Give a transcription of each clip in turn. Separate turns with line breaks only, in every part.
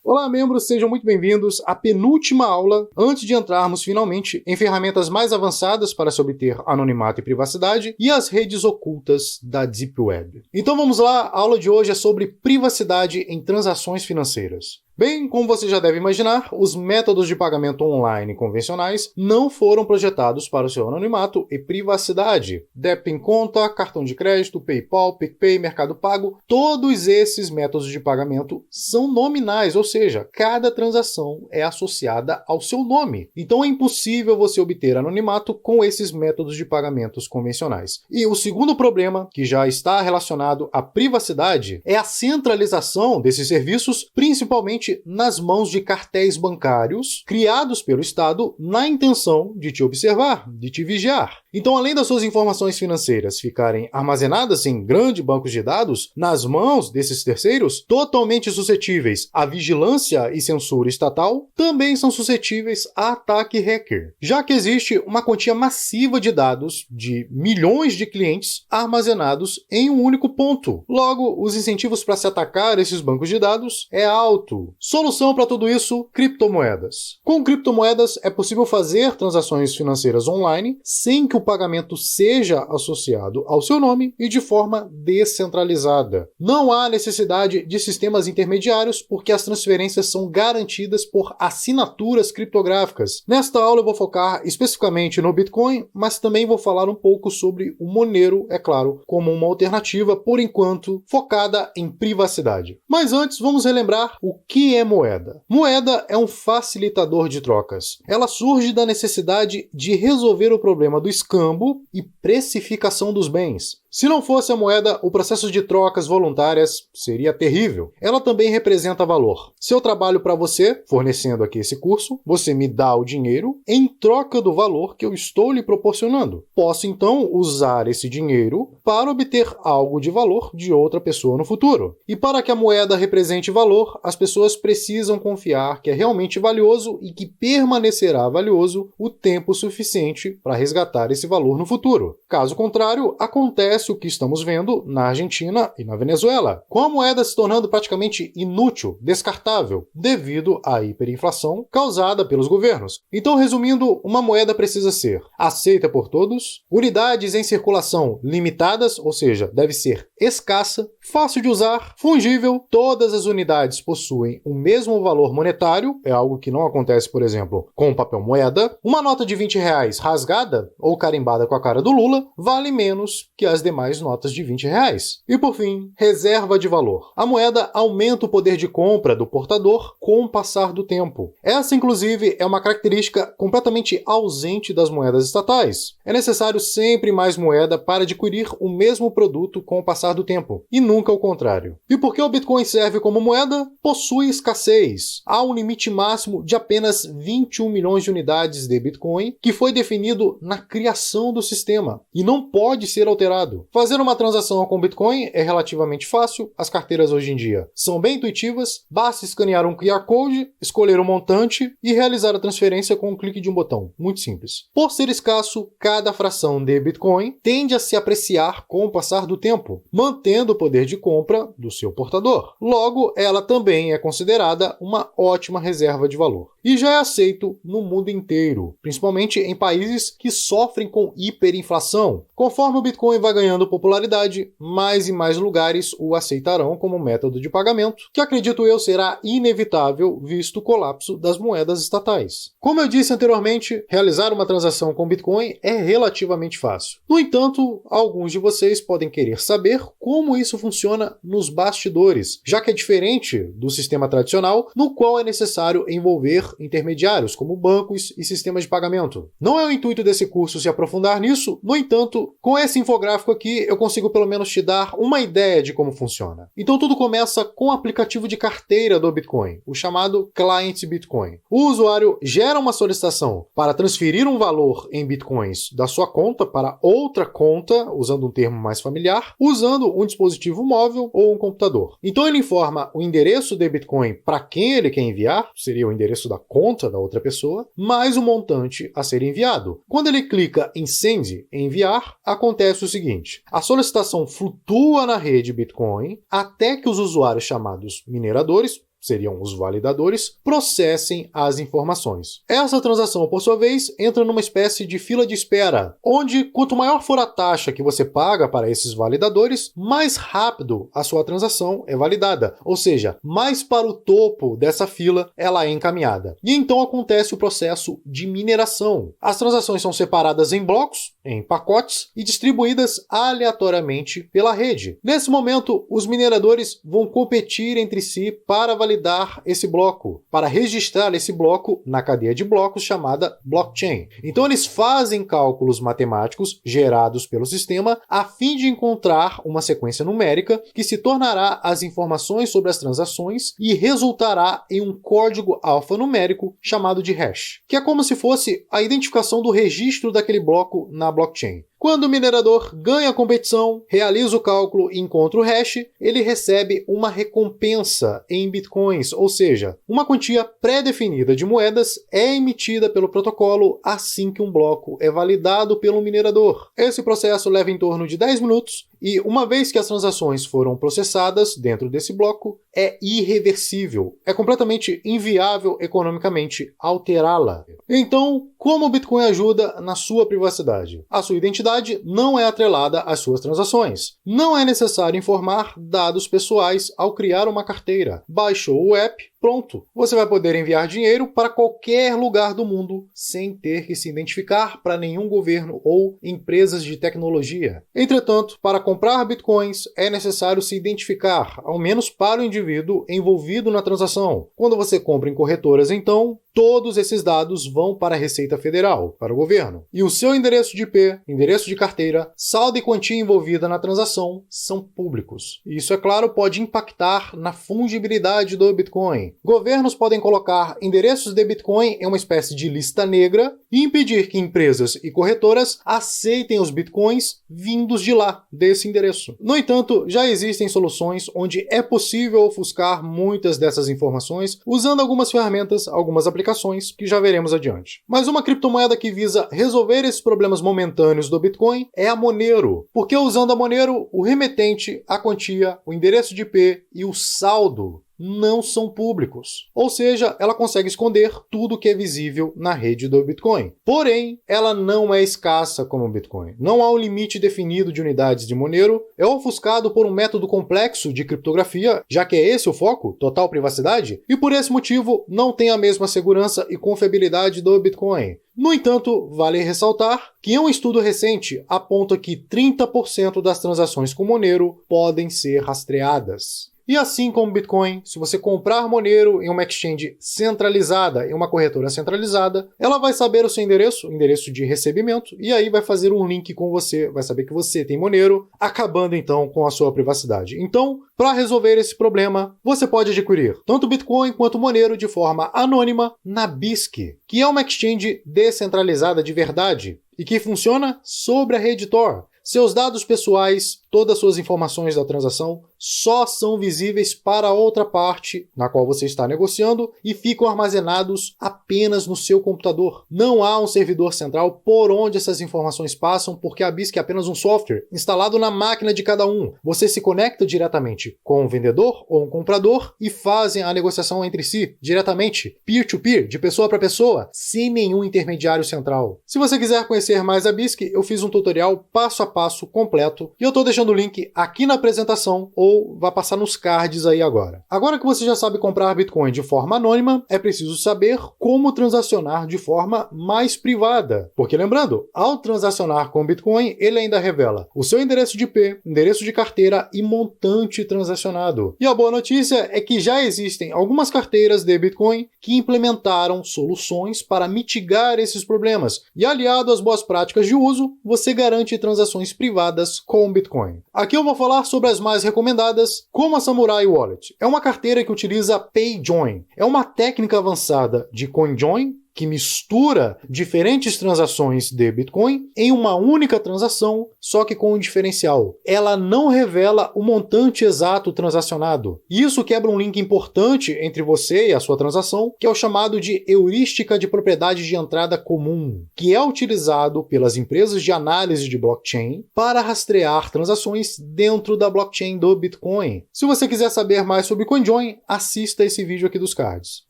Olá, membros, sejam muito bem-vindos à penúltima aula antes de entrarmos finalmente em ferramentas mais avançadas para se obter anonimato e privacidade e as redes ocultas da Deep Web. Então vamos lá, a aula de hoje é sobre privacidade em transações financeiras. Bem, como você já deve imaginar, os métodos de pagamento online convencionais não foram projetados para o seu anonimato e privacidade. Débito em conta, cartão de crédito, PayPal, PicPay, Mercado Pago, todos esses métodos de pagamento são nominais, ou seja, cada transação é associada ao seu nome. Então é impossível você obter anonimato com esses métodos de pagamentos convencionais. E o segundo problema, que já está relacionado à privacidade, é a centralização desses serviços, principalmente nas mãos de cartéis bancários criados pelo Estado na intenção de te observar, de te vigiar. Então, além das suas informações financeiras ficarem armazenadas em grandes bancos de dados nas mãos desses terceiros, totalmente suscetíveis à vigilância e censura estatal, também são suscetíveis a ataque hacker, já que existe uma quantia massiva de dados de milhões de clientes armazenados em um único ponto. Logo, os incentivos para se atacar esses bancos de dados é alto. Solução para tudo isso: criptomoedas. Com criptomoedas é possível fazer transações financeiras online sem que o pagamento seja associado ao seu nome e de forma descentralizada. Não há necessidade de sistemas intermediários porque as transferências são garantidas por assinaturas criptográficas. Nesta aula eu vou focar especificamente no Bitcoin, mas também vou falar um pouco sobre o Monero, é claro, como uma alternativa, por enquanto, focada em privacidade. Mas antes, vamos relembrar o que é moeda. Moeda é um facilitador de trocas. Ela surge da necessidade de resolver o problema do escambo e precificação dos bens. Se não fosse a moeda, o processo de trocas voluntárias seria terrível. Ela também representa valor. Se eu trabalho para você, fornecendo aqui esse curso, você me dá o dinheiro em troca do valor que eu estou lhe proporcionando. Posso, então, usar esse dinheiro para obter algo de valor de outra pessoa no futuro. E para que a moeda represente valor, as pessoas precisam confiar que é realmente valioso e que permanecerá valioso o tempo suficiente para resgatar esse valor no futuro. Caso contrário, acontece o que estamos vendo na Argentina e na Venezuela, com a moeda se tornando praticamente inútil, descartável, devido à hiperinflação causada pelos governos. Então, resumindo, uma moeda precisa ser aceita por todos, unidades em circulação limitadas, ou seja, deve ser escassa, fácil de usar, fungível, todas as unidades possuem o mesmo valor monetário, é algo que não acontece, por exemplo, com papel moeda. Uma nota de R$20 rasgada ou carimbada com a cara do Lula vale menos que as demais notas de R$20. E por fim, reserva de valor. A moeda aumenta o poder de compra do portador com o passar do tempo. Essa, inclusive, é uma característica completamente ausente das moedas estatais. É necessário sempre mais moeda para adquirir o mesmo produto com o passar do tempo, e nunca o contrário. E por que o Bitcoin serve como moeda? Possui escassez. Há um limite máximo de apenas 21 milhões de unidades de Bitcoin, que foi definido na criação do sistema, e não pode ser alterado. Fazer uma transação com Bitcoin é relativamente fácil, as carteiras hoje em dia são bem intuitivas, basta escanear um QR Code, escolher um montante e realizar a transferência com um clique de um botão. Muito simples. Por ser escasso, cada fração de Bitcoin tende a se apreciar com o passar do tempo, mantendo o poder de compra do seu portador. Logo, ela também é considerada uma ótima reserva de valor. E já é aceito no mundo inteiro, principalmente em países que sofrem com hiperinflação. Conforme o Bitcoin vai ganhando popularidade, mais e mais lugares o aceitarão como método de pagamento, que acredito eu será inevitável visto o colapso das moedas estatais. Como eu disse anteriormente, realizar uma transação com Bitcoin é relativamente fácil. No entanto, alguns de vocês podem querer saber como isso funciona nos bastidores, já que é diferente do sistema tradicional, no qual é necessário envolver intermediários, como bancos e sistemas de pagamento. Não é o intuito desse curso se aprofundar nisso, no entanto, com esse infográfico aqui eu consigo pelo menos te dar uma ideia de como funciona. Então tudo começa com o aplicativo de carteira do Bitcoin, o chamado Client Bitcoin. O usuário gera uma solicitação para transferir um valor em Bitcoins da sua conta para outra conta, usando um termo mais familiar, usando um dispositivo móvel ou um computador. Então ele informa o endereço de Bitcoin para quem ele quer enviar, seria o endereço da conta da outra pessoa, mais o montante a ser enviado. Quando ele clica em Send, enviar, acontece o seguinte: a solicitação flutua na rede Bitcoin até que os usuários chamados mineradores seriam os validadores, processem as informações. Essa transação, por sua vez, entra numa espécie de fila de espera, onde quanto maior for a taxa que você paga para esses validadores, mais rápido a sua transação é validada, ou seja, mais para o topo dessa fila ela é encaminhada. E então acontece o processo de mineração. As transações são separadas em blocos, em pacotes, e distribuídas aleatoriamente pela rede. Nesse momento, os mineradores vão competir entre si para validar esse bloco, para registrar esse bloco na cadeia de blocos chamada blockchain. Então eles fazem cálculos matemáticos gerados pelo sistema a fim de encontrar uma sequência numérica que se tornará as informações sobre as transações e resultará em um código alfanumérico chamado de hash, que é como se fosse a identificação do registro daquele bloco na blockchain. Quando o minerador ganha a competição, realiza o cálculo e encontra o hash, ele recebe uma recompensa em bitcoins, ou seja, uma quantia pré-definida de moedas é emitida pelo protocolo assim que um bloco é validado pelo minerador. Esse processo leva em torno de 10 minutos e, uma vez que as transações foram processadas dentro desse bloco, é irreversível. É completamente inviável economicamente alterá-la. Então, como o Bitcoin ajuda na sua privacidade? A sua identidade não é atrelada às suas transações. Não é necessário informar dados pessoais ao criar uma carteira. Baixou o app, pronto. Você vai poder enviar dinheiro para qualquer lugar do mundo sem ter que se identificar para nenhum governo ou empresas de tecnologia. Entretanto, para comprar bitcoins é necessário se identificar, ao menos para o indivíduo envolvido na transação. Quando você compra em corretoras, então, todos esses dados vão para a Receita Federal, para o governo. E o seu endereço de IP, endereço de carteira, saldo e quantia envolvida na transação são públicos. Isso, é claro, pode impactar na fungibilidade do Bitcoin. Governos podem colocar endereços de Bitcoin em uma espécie de lista negra e impedir que empresas e corretoras aceitem os Bitcoins vindos de lá, desse endereço. No entanto, já existem soluções onde é possível ofuscar muitas dessas informações usando algumas ferramentas, algumas aplicações que já veremos adiante. Mas uma criptomoeda que visa resolver esses problemas momentâneos do Bitcoin é a Monero, porque usando a Monero, o remetente, a quantia, o endereço de IP e o saldo não são públicos. Ou seja, ela consegue esconder tudo que é visível na rede do Bitcoin. Porém, ela não é escassa como o Bitcoin. Não há um limite definido de unidades de Monero. É ofuscado por um método complexo de criptografia, já que é esse o foco, total privacidade, e por esse motivo não tem a mesma segurança e confiabilidade do Bitcoin. No entanto, vale ressaltar que um estudo recente aponta que 30% das transações com Monero podem ser rastreadas. E assim como o Bitcoin, se você comprar Monero em uma exchange centralizada, em uma corretora centralizada, ela vai saber o seu endereço de recebimento, e aí vai fazer um link com você, vai saber que você tem Monero, acabando então com a sua privacidade. Então, para resolver esse problema, você pode adquirir tanto Bitcoin quanto Monero de forma anônima na Bisq, que é uma exchange descentralizada de verdade e que funciona sobre a rede Tor. Seus dados pessoais, todas as suas informações da transação, só são visíveis para a outra parte na qual você está negociando e ficam armazenados apenas no seu computador. Não há um servidor central por onde essas informações passam, porque a Bisq é apenas um software instalado na máquina de cada um. Você se conecta diretamente com um vendedor ou um comprador e fazem a negociação entre si, diretamente, peer-to-peer, de pessoa para pessoa, sem nenhum intermediário central. Se você quiser conhecer mais a Bisq, eu fiz um tutorial passo a passo completo e eu estou deixando o link aqui na apresentação ou vai passar nos cards aí agora. Agora que você já sabe comprar Bitcoin de forma anônima, é preciso saber como transacionar de forma mais privada. Porque lembrando, ao transacionar com Bitcoin, ele ainda revela o seu endereço de IP, endereço de carteira e montante transacionado. E a boa notícia é que já existem algumas carteiras de Bitcoin que implementaram soluções para mitigar esses problemas. E aliado às boas práticas de uso, você garante transações privadas com Bitcoin. Aqui eu vou falar sobre as mais recomendadas, como a Samurai Wallet. É uma carteira que utiliza PayJoin. É uma técnica avançada de CoinJoin, que mistura diferentes transações de Bitcoin em uma única transação, só que com um diferencial. Ela não revela o montante exato transacionado. Isso quebra um link importante entre você e a sua transação, que é o chamado de heurística de propriedade de entrada comum, que é utilizado pelas empresas de análise de blockchain para rastrear transações dentro da blockchain do Bitcoin. Se você quiser saber mais sobre CoinJoin, assista esse vídeo aqui dos cards.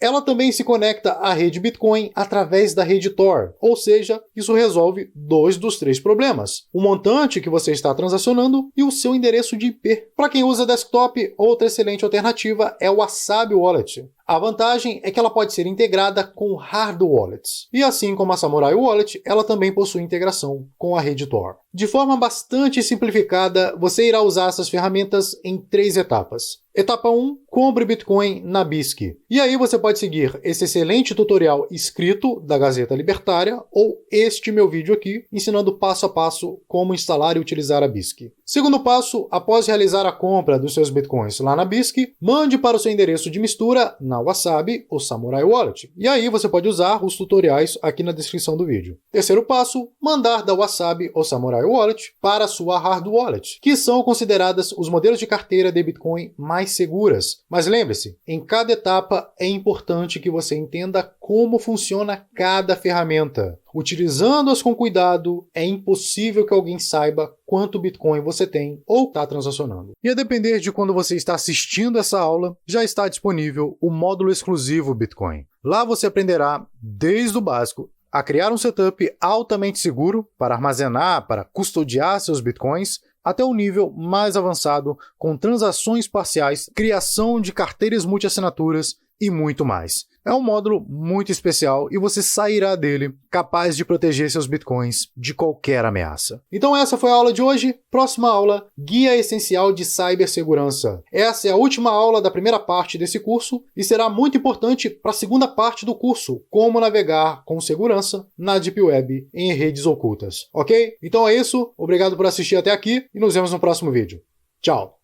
Ela também se conecta à rede Bitcoin através da rede Tor, ou seja, isso resolve 2 dos 3 problemas: o montante que você está transacionando e o seu endereço de IP. Para quem usa desktop, outra excelente alternativa é o Wasabi Wallet. A vantagem é que ela pode ser integrada com hard wallets. E assim como a Samurai Wallet, ela também possui integração com a rede Tor. De forma bastante simplificada, você irá usar essas ferramentas em 3 etapas. Etapa 1, compre Bitcoin na BISC. E aí você pode seguir esse excelente tutorial escrito da Gazeta Libertária ou este meu vídeo aqui, ensinando passo a passo como instalar e utilizar a BISC. Segundo passo, após realizar a compra dos seus Bitcoins lá na BISC, mande para o seu endereço de mistura na Wasabi ou Samurai Wallet. E aí você pode usar os tutoriais aqui na descrição do vídeo. Terceiro passo, mandar da Wasabi ou Samurai Wallet para a sua Hard Wallet, que são consideradas os modelos de carteira de Bitcoin mais seguras. Mas lembre-se, em cada etapa é importante que você entenda como funciona cada ferramenta. Utilizando-as com cuidado, é impossível que alguém saiba quanto Bitcoin você tem ou está transacionando. E a depender de quando você está assistindo essa aula, já está disponível o módulo exclusivo Bitcoin. Lá você aprenderá, desde o básico, a criar um setup altamente seguro para armazenar, para custodiar seus Bitcoins, até o nível mais avançado com transações parciais, criação de carteiras multiassinaturas e muito mais. É um módulo muito especial e você sairá dele capaz de proteger seus Bitcoins de qualquer ameaça. Então essa foi a aula de hoje. Próxima aula, Guia Essencial de Cibersegurança. Essa é a última aula da primeira parte desse curso e será muito importante para a segunda parte do curso, como navegar com segurança na Deep Web em redes ocultas. Ok? Então é isso, obrigado por assistir até aqui e nos vemos no próximo vídeo. Tchau!